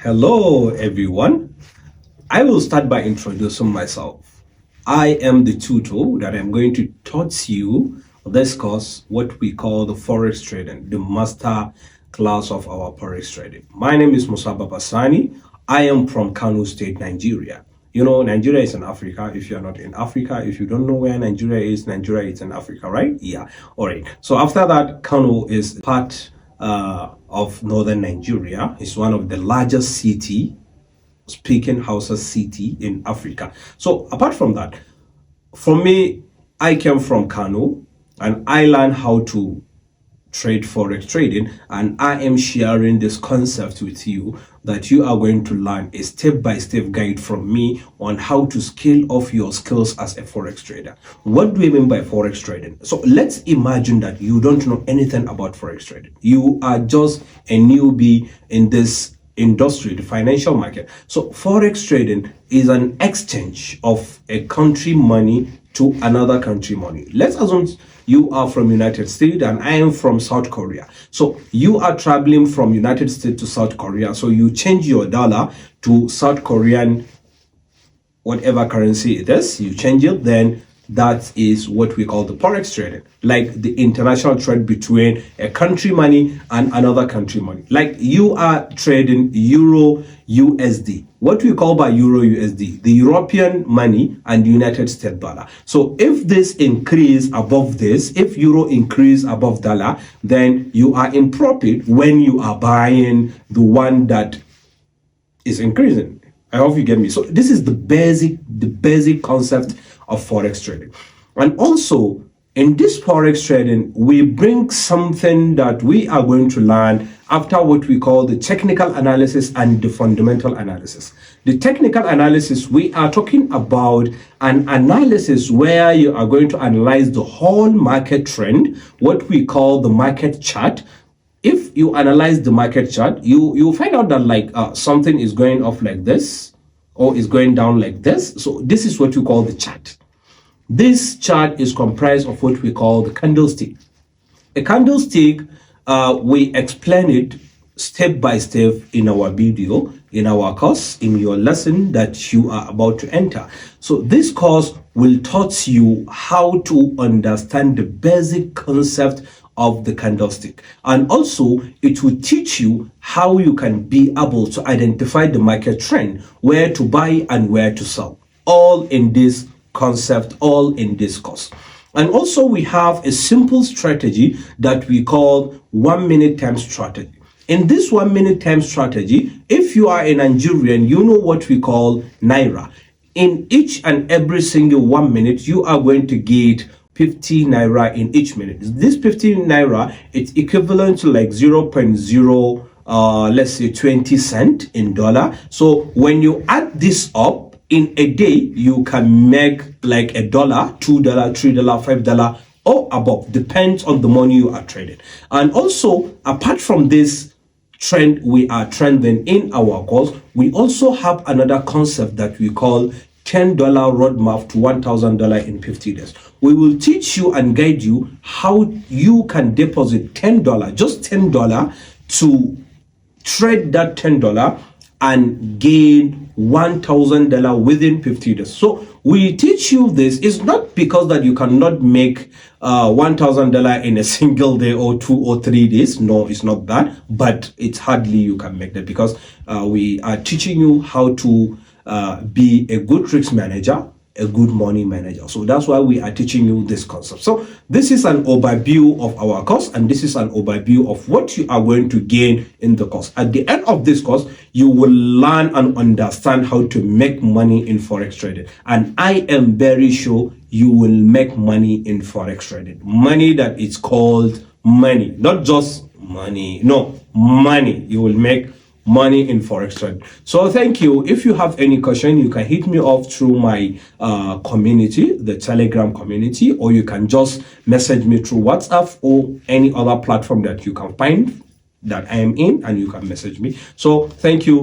Hello, everyone. I will start by introducing myself. I am the tutor that I'm going to teach you this course, what we call the Forex Trading, the master class of our Forex Trading. My name is Musa Babasani. I am from Kano State, Nigeria. You know, Nigeria is in Africa. If you're not in Africa, if you don't know where Nigeria is in Africa, right? Yeah. All right. So after that, Kano is part of northern Nigeria. It's one of the largest city speaking Hausa city in Africa. So apart from that, for me, I came from Kano and I learned how to trade forex trading, and I am sharing this concept with you that you are going to learn a step-by-step guide from me on how to scale off your skills as a forex trader. What do we mean by forex trading? So let's imagine that you don't know anything about forex trading. You are just a newbie in this industry, the financial market. So forex trading is an exchange of a country money to another country money. Let's assume you are from United States and I am from South Korea. So you are traveling from United States to South Korea. So you change your dollar to South Korean, whatever currency it is, you change it, then that is what we call the forex trading, like the international trade between a country money and another country money. Like you are trading Euro USD. What we call by Euro USD, the European money and United States dollar. So if this increase above this, if Euro increase above dollar, then you are in profit when you are buying the one that is increasing. I hope you get me. So this is the basic concept of forex trading. And also in this forex trading, we bring something that we are going to learn after what we call the technical analysis and the fundamental analysis. The technical analysis, we are talking about an analysis where you are going to analyze the whole market trend, what we call the market chart. If you analyze the market chart, you find out that like something is going up like this or is going down like this. So this is what you call the chart. This chart is comprised of what we call the candlestick. A candlestick, we explain it step by step in our video, in our course, in your lesson that you are about to enter. So this course will teach you how to understand the basic concept of the candlestick, and also it will teach you how you can be able to identify the market trend, where to buy and where to sell, all in this concept, all in this course. And also we have a simple strategy that we call 1 minute time strategy. In this 1 minute time strategy, if you are a Nigerian, you know what we call Naira. In each and every single 1 minute, you are going to get 50 Naira in each minute. This 50 Naira, it's equivalent to like 0.0, let's say 20 cents in dollar. So when you add this up, in a day, you can make like $1, $2, $3, $5 or above, depends on the money you are trading. And also, apart from this trend we are trending in our course, we also have another concept that we call $10 roadmap to $1,000 in 50 days. We will teach you and guide you how you can deposit $10, just $10, to trade that $10 and gain $1,000 within 50 days. So we teach you this. It's not because that you cannot make $1,000 in a single day or 2 or 3 days. No, it's not that, but it's hardly you can make that, because we are teaching you how to be a good risk manager, a good money manager. So that's why we are teaching you this concept. So this is an overview of our course, and this is an overview of what you are going to gain in the course. At the end of this course, you will learn and understand how to make money in forex trading, and I am very sure you will make money in forex trading. Money that is called money, not just money. No, money. You will make money in forex trading. So thank you. If you have any question, you can hit me up through my community, the Telegram community, or you can just message me through WhatsApp or any other platform that you can find that I am in, and you can message me. So thank you.